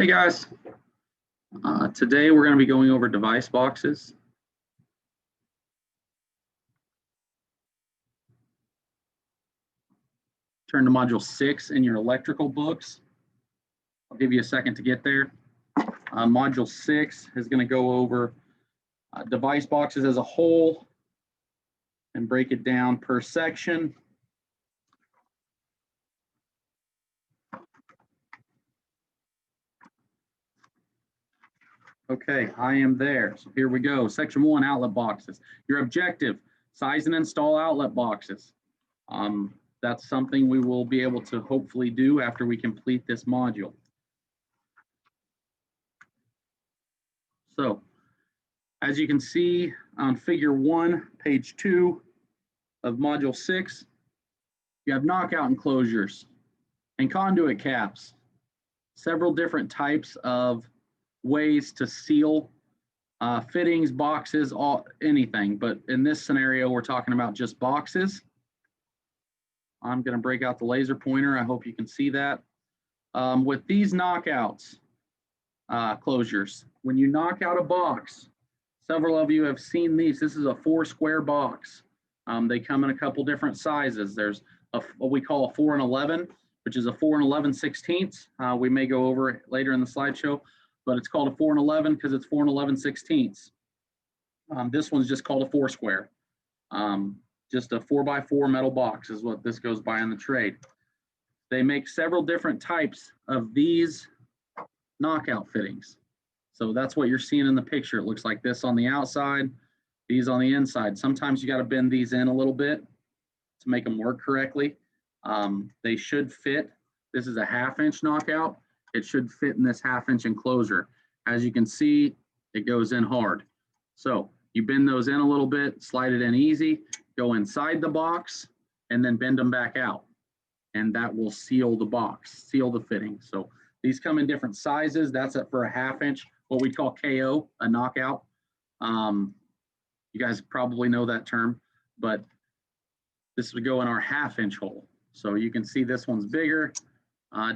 Hey guys, today we're going to be going over device boxes. Turn to module 6 in your electrical books. I'll give you a second to get there. Module 6 is going to go over device boxes as a whole and break it down per section. Okay, I am there. So here we go. Section 1, outlet boxes. Your objective, size and install outlet boxes. That's something we will be able to hopefully do after we complete this module. So, as you can see on figure 1, page 2 of module 6, you have knockout enclosures and conduit caps. Several different types of ways to seal fittings, boxes, anything. But in this scenario, we're talking about just boxes. I'm going to break out the laser pointer. I hope you can see that. With these knockouts, closures, when you knock out a box, several of you have seen these. This is a 4-square box. They come in a couple different sizes. There's what we call a 4 and 11, which is a 4 and 11/16. We may go over it later in the slideshow, but it's called a 4 and 11 because it's 4 and 11/16. This one's just called a 4-square. Just a 4x4 metal box is what this goes by in the trade. They make several different types of these knockout fittings. So that's what you're seeing in the picture. It looks like this on the outside, these on the inside. Sometimes you got to bend these in a little bit to make them work correctly. They should fit. This is a 1/2-inch knockout. It should fit in this 1/2-inch enclosure. As you can see, it goes in hard. So you bend those in a little bit, slide it in easy, go inside the box, and then bend them back out. And that will seal the box, seal the fitting. So these come in different sizes. That's it for a 1/2-inch, what we call KO, a knockout. You guys probably know that term, but this would go in our 1/2-inch hole. So you can see this one's bigger,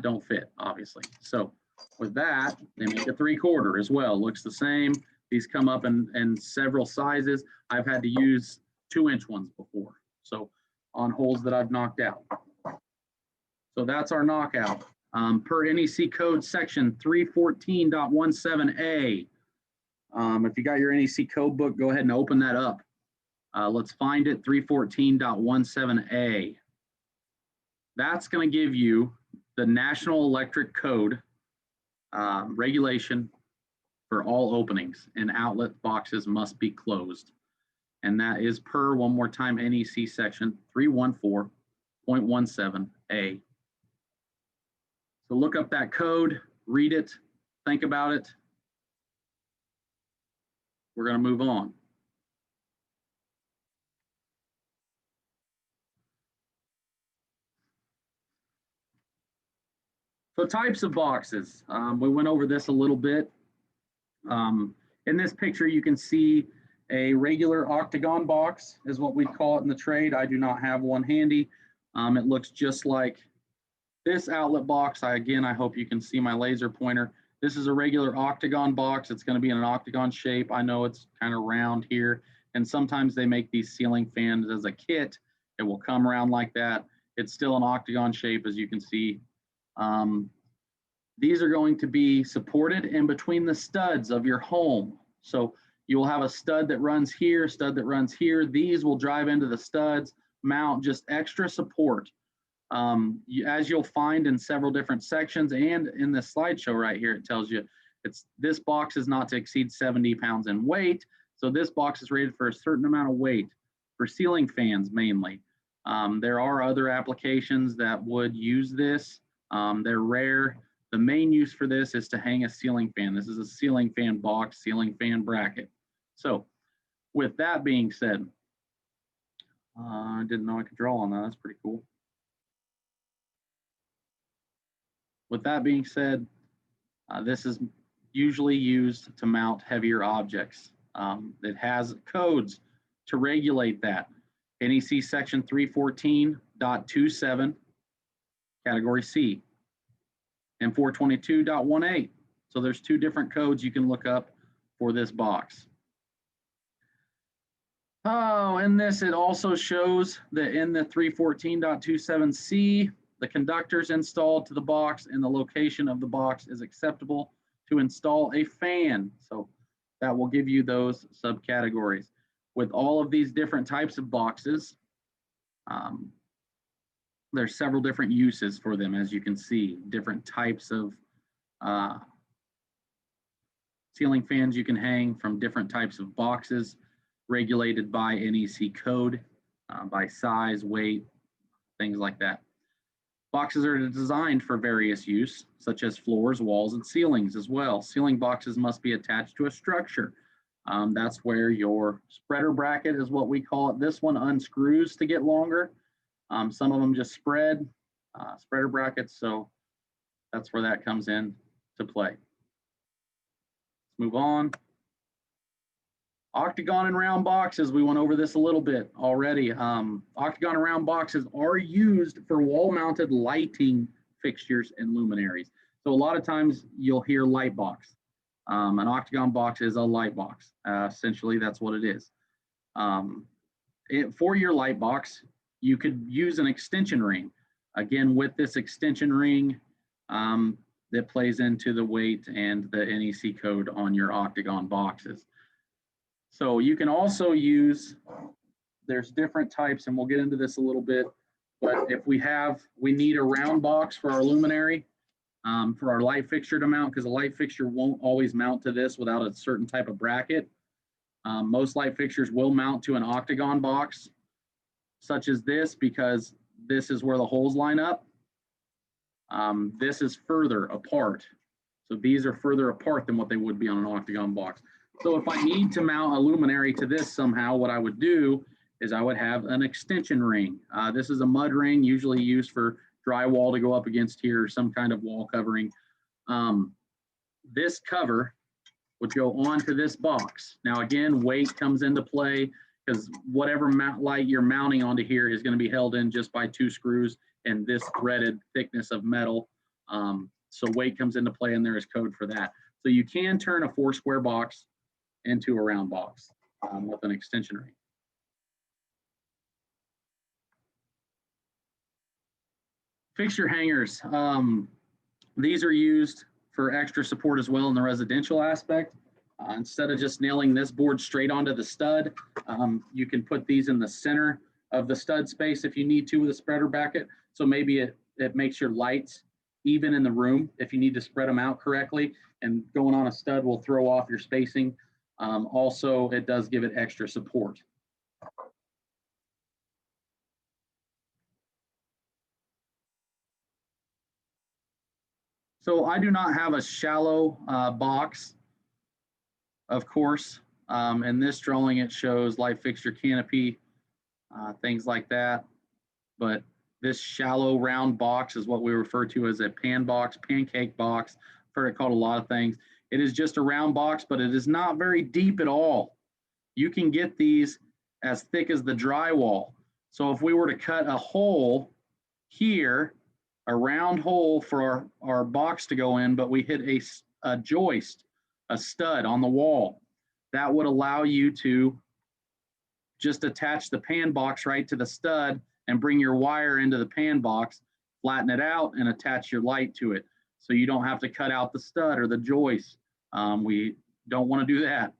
don't fit, obviously. So with that, they make a 3/4 as well. Looks the same. These come up in several sizes. I've had to use 2-inch ones before, so on holes that I've knocked out. So that's our knockout. Per NEC code section 314.17a. If you got your NEC code book, go ahead and open that up. Let's find it, 314.17a. That's going to give you the National Electric Code regulation for all openings, and outlet boxes must be closed. And that is per, one more time, NEC section 314.17a. So look up that code, read it, think about it. We're going to move on. So types of boxes. We went over this a little bit. In this picture, you can see a regular octagon box is what we call it in the trade. I do not have one handy. It looks just like this outlet box. I hope you can see my laser pointer. This is a regular octagon box. It's going to be in an octagon shape. I know it's kind of round here, and sometimes they make these ceiling fans as a kit. It will come around like that. It's still an octagon shape, as you can see. These are going to be supported in between the studs of your home. So you will have a stud that runs here, stud that runs here. These will drive into the studs, mount just extra support. As you'll find in several different sections, and in this slideshow right here, it tells you this box is not to exceed 70 pounds in weight. So this box is rated for a certain amount of weight for ceiling fans mainly. There are other applications that would use this. They're rare. The main use for this is to hang a ceiling fan. This is a ceiling fan box, ceiling fan bracket. So with that being said, I didn't know I could draw on that. That's pretty cool. With that being said, this is usually used to mount heavier objects. It has codes to regulate that. NEC section 314.27, category C, and 422.18, So there's two different codes you can look up for this box. Oh, in this, it also shows that in the 314.27C, the conductors installed to the box and the location of the box is acceptable to install a fan. So that will give you those subcategories. With all of these different types of boxes, there's several different uses for them, as you can see, different types of ceiling fans you can hang from different types of boxes, regulated by NEC code, by size, weight, things like that. Boxes are designed for various use, such as floors, walls, and ceilings as well. Ceiling boxes must be attached to a structure. That's where your spreader bracket is what we call it. This one unscrews to get longer. Some of them just spreader brackets, so that's where that comes in to play. Let's move on. Octagon and round boxes, we went over this a little bit already. Octagon and round boxes are used for wall-mounted lighting fixtures and luminaries. So a lot of times you'll hear light box. An octagon box is a light box. Essentially, that's what it is. For your light box, you could use an extension ring. Again, with this extension ring, that plays into the weight and the NEC code on your octagon boxes. So you can also use, there's different types, and we'll get into this a little bit, but if we need a round box for our luminary, for our light fixture to mount, because a light fixture won't always mount to this without a certain type of bracket. Most light fixtures will mount to an octagon box, such as this, because this is where the holes line up. This is further apart. So these are further apart than what they would be on an octagon box. So if I need to mount a luminary to this somehow, what I would do is I would have an extension ring. This is a mud ring, usually used for drywall to go up against here, or some kind of wall covering. This cover would go onto this box. Now again, weight comes into play, because whatever light you're mounting onto here is going to be held in just by 2 screws and this threaded thickness of metal. So weight comes into play, and there is code for that. So you can turn a 4 square box into a round box with an extension ring. Fixture hangers. These are used for extra support as well in the residential aspect. Instead of just nailing this board straight onto the stud, you can put these in the center of the stud space if you need to with a spreader bracket. So maybe it makes your lights even in the room if you need to spread them out correctly, and going on a stud will throw off your spacing. Also, it does give it extra support. So I do not have a shallow box, of course. In this drawing, it shows light fixture canopy, things like that. But this shallow round box is what we refer to as a pan box, pancake box. I've heard it called a lot of things. It is just a round box, but it is not very deep at all. You can get these as thick as the drywall. So if we were to cut a hole here, a round hole for our box to go in, but we hit a joist, a stud on the wall, that would allow you to just attach the pan box right to the stud and bring your wire into the pan box, flatten it out, and attach your light to it. So you don't have to cut out the stud or the joist. We don't want to do that.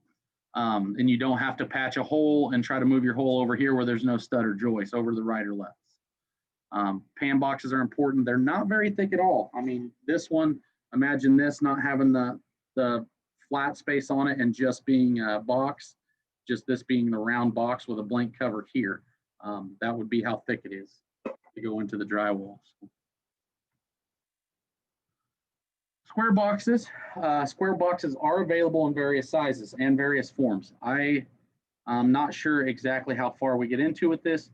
And you don't have to patch a hole and try to move your hole over here where there's no stud or joist over to the right or left. Pan boxes are important. They're not very thick at all. I mean, this one, imagine this not having the flat space on it and just being a box, just this being the round box with a blank cover here. That would be how thick it is to go into the drywall. Square boxes. Square boxes are available in various sizes and various forms. I'm not sure exactly how far we get into with this.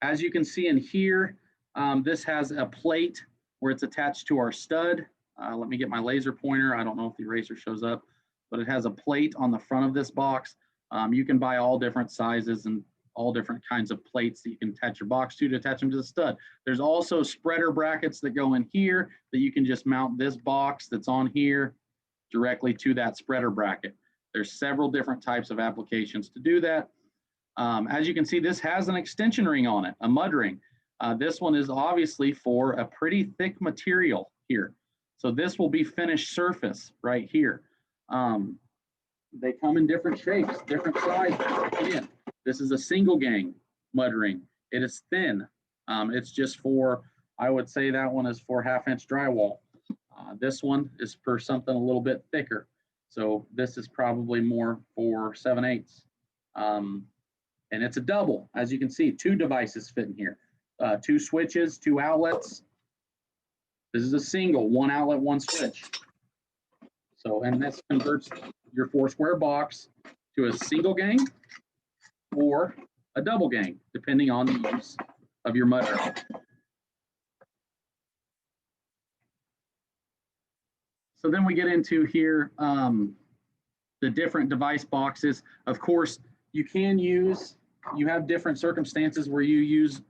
As you can see in here, this has a plate where it's attached to our stud. Let me get my laser pointer. I don't know if the eraser shows up, but it has a plate on the front of this box. You can buy all different sizes and all different kinds of plates that you can attach your box to attach them to the stud. There's also spreader brackets that go in here that you can just mount this box that's on here directly to that spreader bracket. There's several different types of applications to do that. As you can see, this has an extension ring on it, a mud ring. This one is obviously for a pretty thick material here. So this will be finished surface right here. They come in different shapes, different sizes. Again, this is a single gang mud ring. It is thin. It's just for, I would say that one is for 1/2 inch drywall. This one is for something a little bit thicker. So this is probably more for 7/8. And it's a double. As you can see, 2 devices fit in here. 2 switches, 2 outlets. This is a single, 1 outlet, 1 switch. So, and this converts your 4 square box to a single gang or a double gang, depending on the use of your mud ring. So then we get into here, the different device boxes. Of course, you can use, you have different circumstances where you use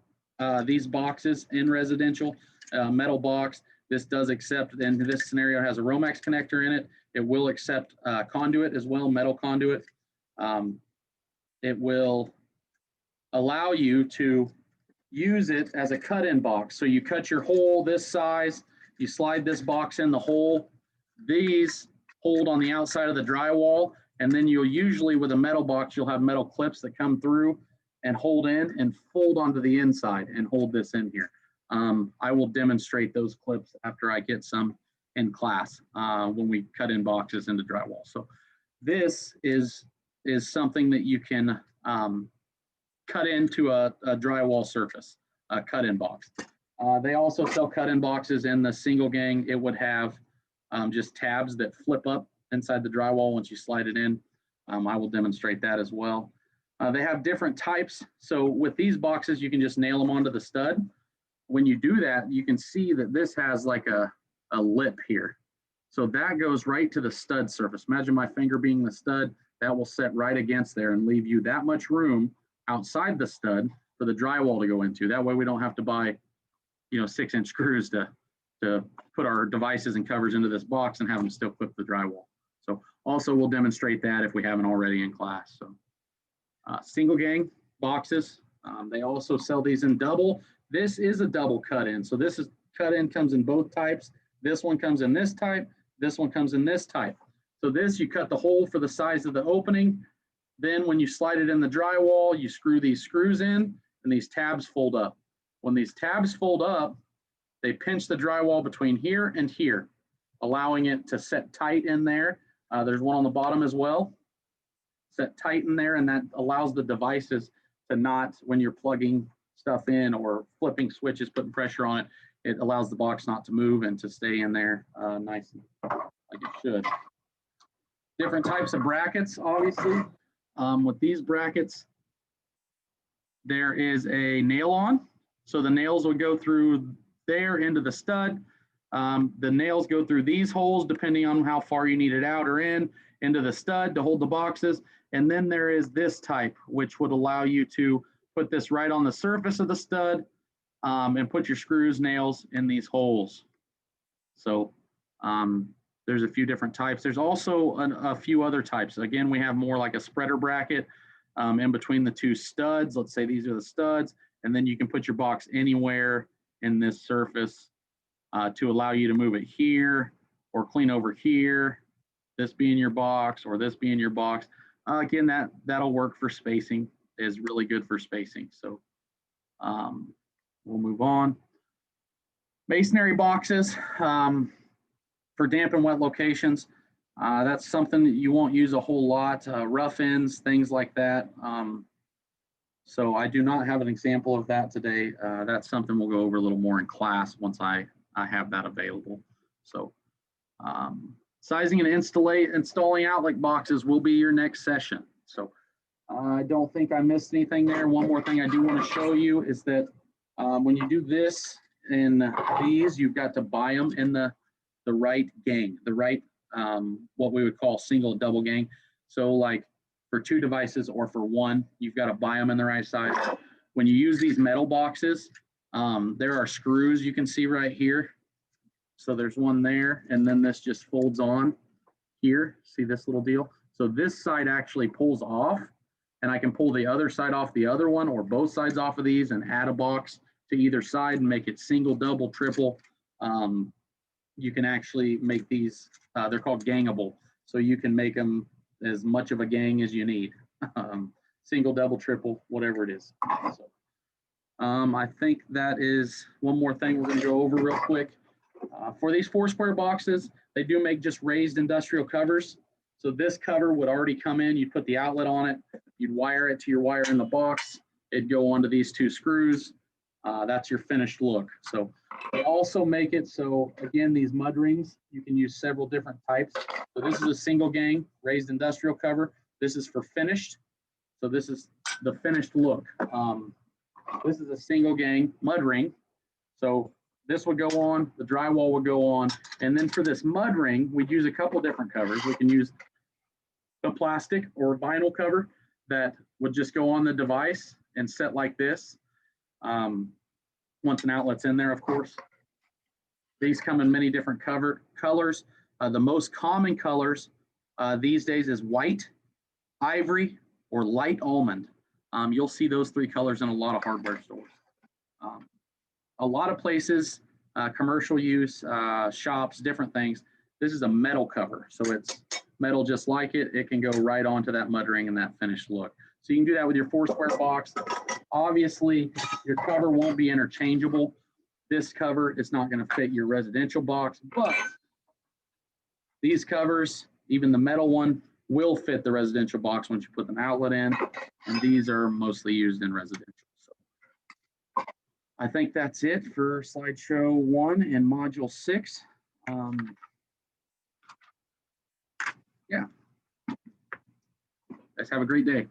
these boxes in residential. Metal box, this does accept, in this scenario has a Romex connector in it. It will accept conduit as well, metal conduit. It will allow you to use it as a cut-in box. So you cut your hole this size, you slide this box in the hole. These hold on the outside of the drywall, and then you'll usually, with a metal box, you'll have metal clips that come through and hold in and fold onto the inside and hold this in here. I will demonstrate those clips after I get some in class when we cut in boxes into drywall. So this is something that you can cut into a drywall surface, a cut-in box. They also sell cut-in boxes in the single gang. It would have just tabs that flip up inside the drywall once you slide it in. I will demonstrate that as well. They have different types. So with these boxes, you can just nail them onto the stud. When you do that, you can see that this has like a lip here. So that goes right to the stud surface. Imagine my finger being the stud. That will set right against there and leave you that much room outside the stud for the drywall to go into. That way we don't have to buy, 6-inch screws to put our devices and covers into this box and have them still clip the drywall. So also we'll demonstrate that if we haven't already in class. So single gang boxes, they also sell these in double. This is a double cut in. So this is cut in, comes in both types. This one comes in this type. This one comes in this type. So this, you cut the hole for the size of the opening. Then when you slide it in the drywall, you screw these screws in and these tabs fold up. When these tabs fold up, they pinch the drywall between here and here, allowing it to set tight in there. There's one on the bottom as well. Set tight in there, and that allows the devices to not, when you're plugging stuff in or flipping switches, putting pressure on it, it allows the box not to move and to stay in there nice and like it should. Different types of brackets, obviously. With these brackets, there is a nail on. So the nails would go through there into the stud. The nails go through these holes, depending on how far you need it out or in, into the stud to hold the boxes. And then there is this type, which would allow you to put this right on the surface of the stud and put your screws, nails in these holes. So there's a few different types. There's also a few other types. Again, we have more like a spreader bracket in between the 2 studs. Let's say these are the studs, and then you can put your box anywhere in this surface to allow you to move it here or clean over here, this being your box or this being your box. Again, that'll work for spacing, is really good for spacing. So we'll move on. Masonry boxes for damp and wet locations. That's something that you won't use a whole lot. Rough ends, things like that. So I do not have an example of that today. That's something we'll go over a little more in class once I have that available. So sizing and installing outlet boxes will be your next session. So I don't think I missed anything there. One more thing I do want to show you is that when you do this in these, you've got to buy them in the right gang, the right, what we would call single double gang. So like for 2 devices or for 1, you've got to buy them in the right size. When you use these metal boxes, there are screws you can see right here. So there's one there, and then this just folds on. here. See this little deal? So this side actually pulls off, and I can pull the other side off the other one or both sides off of these and add a box to either side and make it single, double, triple. You can actually make these, they're called gangable. So you can make them as much of a gang as you need. Single, double, triple, whatever it is. So, I think that is one more thing we're going to go over real quick. For these 4 square boxes, they do make just raised industrial covers. So this cover would already come in. You'd put the outlet on it. You'd wire it to your wire in the box. It'd go onto these 2 screws. That's your finished look. So they also make it so, again, these mud rings, you can use several different types. So this is a single gang raised industrial cover. This is for finished. So this is the finished look. This is a single gang mud ring. So this would go on, the drywall would go on. And then for this mud ring, we'd use a couple different covers. We can use a plastic or vinyl cover that would just go on the device and set like this. Once an outlet's in there, of course. These come in many different colors. The most common colors these days is white, ivory, or light almond. You'll see those 3 colors in a lot of hardware stores. A lot of places, commercial use, shops, different things. This is a metal cover. So it's metal just like it. It can go right onto that mud ring and that finished look. So you can do that with your 4 square box. Obviously, your cover won't be interchangeable. This cover is not going to fit your residential box, but these covers, even the metal one, will fit the residential box once you put an outlet in, and these are mostly used in residential. So I think that's it for slideshow 1 and module 6. Yeah. Guys have a great day.